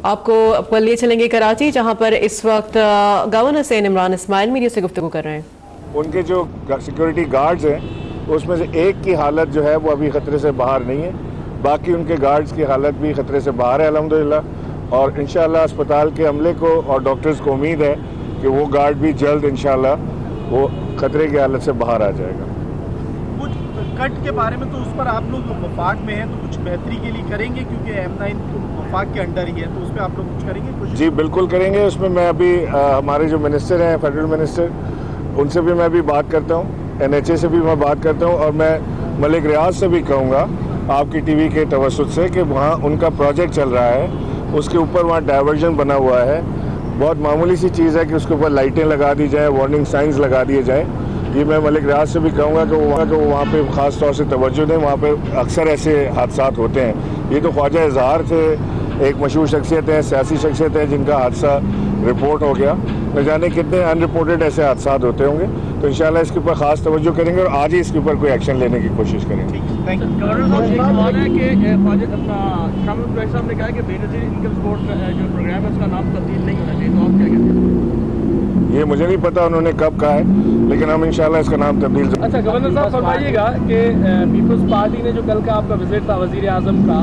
आपको लिए चलेंगे कराची, जहां पर इस वक्त गवर्नर से इमरान इस्माइल मीडिया से गुफ्तगू कर रहे हैं। उनके जो सिक्योरिटी गार्ड्स हैं उसमें से एक की हालत जो है वो अभी ख़तरे से बाहर नहीं है, बाकी उनके गार्ड्स की हालत भी ख़तरे से बाहर है अल्हम्दुलिल्लाह। और इंशाअल्लाह अस्पताल के अमले को और डॉक्टर्स को उम्मीद है कि वो गार्ड भी जल्द इंशाअल्लाह वो ख़तरे की हालत से बाहर आ जाएगा। कुछ कट के बारे में तो उस पर आप लोग वफाक में हैं, तो कुछ बेहतरी के लिए करेंगे क्योंकि M9 वफाक के अंडर ही है, तो उस पर आप लोग कुछ करेंगे? कुछ जी बिल्कुल करेंगे। उसमें मैं अभी हमारे जो मिनिस्टर हैं, फेडरल मिनिस्टर, उनसे भी मैं अभी बात करता हूँ, NHA से भी मैं बात करता हूँ, और मैं मलिक रियाज से भी कहूँगा आपकी TV के तवसुत से कि वहाँ उनका प्रोजेक्ट चल रहा है, उसके ऊपर वहाँ डाइवर्जन बना हुआ है। बहुत मामूली सी चीज़ है कि उसके ऊपर लाइटें लगा दी जाए, वार्निंग साइंस लगा दिए जाए। ये मैं मलिक रियाज से भी कहूँगा कि वहाँ पे ख़ास तौर से तवज्जो दें। वहाँ पे अक्सर ऐसे हादसात होते हैं। ये तो ख्वाजा इजहार थे, एक मशहूर शख्सियत है, सियासी शख्सियत है, जिनका हादसा रिपोर्ट हो गया। न जाने कितने अनरिपोर्टेड ऐसे हादसात होते होंगे। तो इंशाल्लाह इसके ऊपर ख़ास तवज्जो करेंगे और आज ही इसके ऊपर कोई एक्शन लेने की कोशिश करेंगे। Thank you. गवर्नर साहब, एक सवाल है कि अपना शामिल प्रेस साहब ने कहा कि बेनज़ीर इनकम सपोर्ट का जो प्रोग्राम है उसका नाम तब्दील नहीं होना चाहिए, तो आप क्या कहते हैं? ये मुझे नहीं पता उन्होंने कब कहा है, लेकिन हम इंशाल्लाह इसका नाम तब्दील। अच्छा गवर्नर साहब, फरमाइएगा कि पीपल्स पार्टी ने जो कल का आपका विजिट था वज़ीर आज़म का,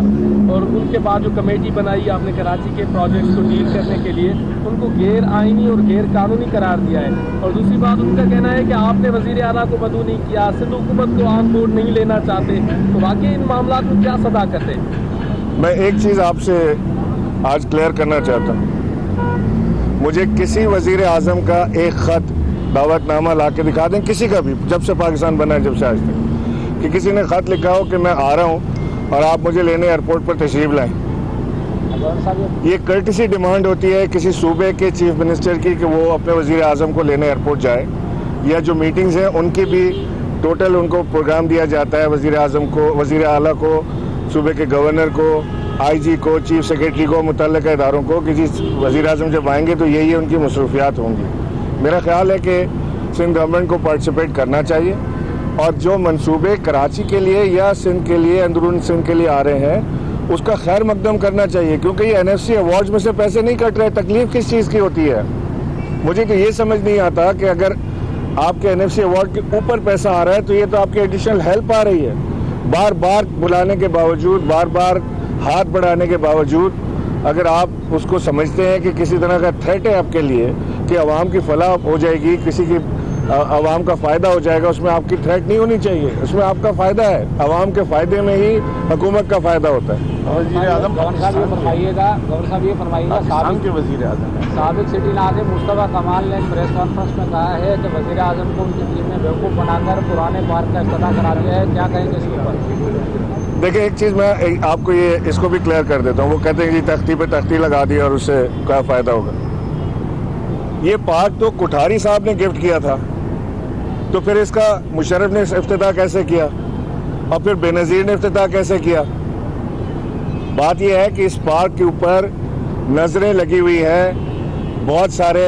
और उनके बाद जो कमेटी बनाई आपने कराची के प्रोजेक्ट्स को डील करने के लिए, उनको गैर आइनी और गैर कानूनी करार दिया है। और दूसरी बात उनका कहना है कि आपने वज़ीर आला को मदऊ नहीं किया, सिंध हुकूमत को ऑन बोर्ड नहीं लेना चाहते। तो वाकई इन मामला में क्या सदाकत है? मैं एक चीज़ आपसे आज क्लियर करना चाहता हूँ। मुझे किसी वज़ीर आज़म का एक ख़त, दावतनामा ला के दिखा दें, किसी का भी, जब से पाकिस्तान बना है, जब से आज तक, कि किसी ने ख़त लिखा हो कि मैं आ रहा हूँ और आप मुझे लेने एयरपोर्ट पर तशरीफ़ लाएं। ये कर्टिसी डिमांड होती है किसी सूबे के चीफ मिनिस्टर की कि वो अपने वज़ीर आज़म को लेने एयरपोर्ट जाए, या जो मीटिंग्स हैं उनकी भी टोटल उनको प्रोग्राम दिया जाता है वज़ीर आज़म को, वज़ीर आला को, सूबे के गवर्नर को, IG को, चीफ सेक्रेटरी को, मुतल्लिका इदारों को, कि जी वज़ीर आज़म जब आएंगे तो यही उनकी मसरूफियात होंगी। मेरा ख्याल है कि सिंध गवर्नमेंट को पार्टिसिपेट करना चाहिए, और जो मंसूबे कराची के लिए या सिंध के लिए, अंदरून सिंध के लिए आ रहे हैं, उसका खैर मकदम करना चाहिए। क्योंकि ये NFC अवार्ड्स में से पैसे नहीं कट रहे। तकलीफ किस चीज़ की होती है? मुझे तो ये समझ नहीं आता कि अगर आपके NFC अवार्ड के ऊपर पैसा आ रहा है तो ये तो आपकी एडिशनल हेल्प आ रही है। बार बार बुलाने के बावजूद, बार बार हाथ बढ़ाने के बावजूद, अगर आप उसको समझते हैं कि किसी तरह का थ्रेट है आपके लिए कि अवाम की फलाह हो जाएगी, किसी की अवाम का फ़ायदा हो जाएगा, उसमें आपकी थ्रेट नहीं होनी चाहिए। उसमें आपका फ़ायदा है, अवाम के फ़ायदे में ही हुकूमत का फ़ायदा होता है। वज़ीर आज़म गवर्नर साहब ये फरमाइएगा, साबिक़ वज़ीर आज़म साबिक़ सिटी नाज़िम मुस्तफ़ा कमाल ने प्रेस कॉन्फ्रेंस में कहा है कि वज़ीर आज़म को उनकी टीम ने बेवकूफ़ बनाकर पुराने पार्क का इफ्तिताह करा दिया है। क्या कहेंगे इसके ऊपर? देखिए, एक चीज़ मैं आपको इसको भी क्लियर कर देता हूँ। वो कहते हैं कि तख्ती पे तख्ती लगा दी और उससे क्या फ़ायदा होगा। ये पार्क तो कुठारी साहब ने गिफ्ट किया था, तो फिर इसका मुशर्रफ ने इफ्तिताह कैसे किया, और फिर बेनज़ीर ने इफ्तिताह कैसे किया? बात यह है कि इस पार्क के ऊपर नज़रें लगी हुई हैं बहुत सारे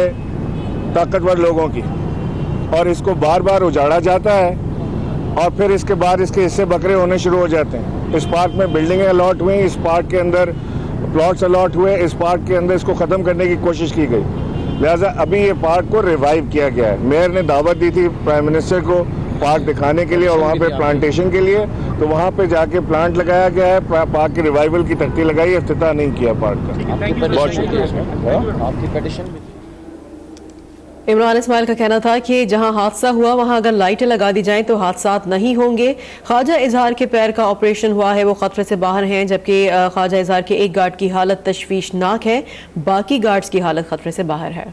ताकतवर लोगों की, और इसको बार बार उजाड़ा जाता है, और फिर इसके बाद इसके हिस्से बकरे होने शुरू हो जाते हैं। इस पार्क में बिल्डिंगें अलॉट हुई, इस पार्क के अंदर प्लॉट्स अलॉट हुए, इस पार्क के अंदर इसको ख़त्म करने की कोशिश की गई। लिहाजा अभी ये पार्क को रिवाइव किया गया है। मेयर ने दावत दी थी प्राइम मिनिस्टर को पार्क दिखाने के लिए और वहाँ पे प्लांटेशन के लिए, तो वहाँ पे जाके प्लांट लगाया गया है, पार्क के रिवाइवल की तख्ती लगाई, इफ्तिताह नहीं किया पार्क का। बहुत शुक्रिया। इमरान इस्माइल का कहना था कि जहां हादसा हुआ वहां अगर लाइटें लगा दी जाएं तो हादसात नहीं होंगे। ख्वाजा इजहार के पैर का ऑपरेशन हुआ है, वो खतरे से बाहर हैं, जबकि ख्वाजा इजहार के एक गार्ड की हालत तशवीशनाक है, बाकी गार्ड्स की हालत खतरे से बाहर है।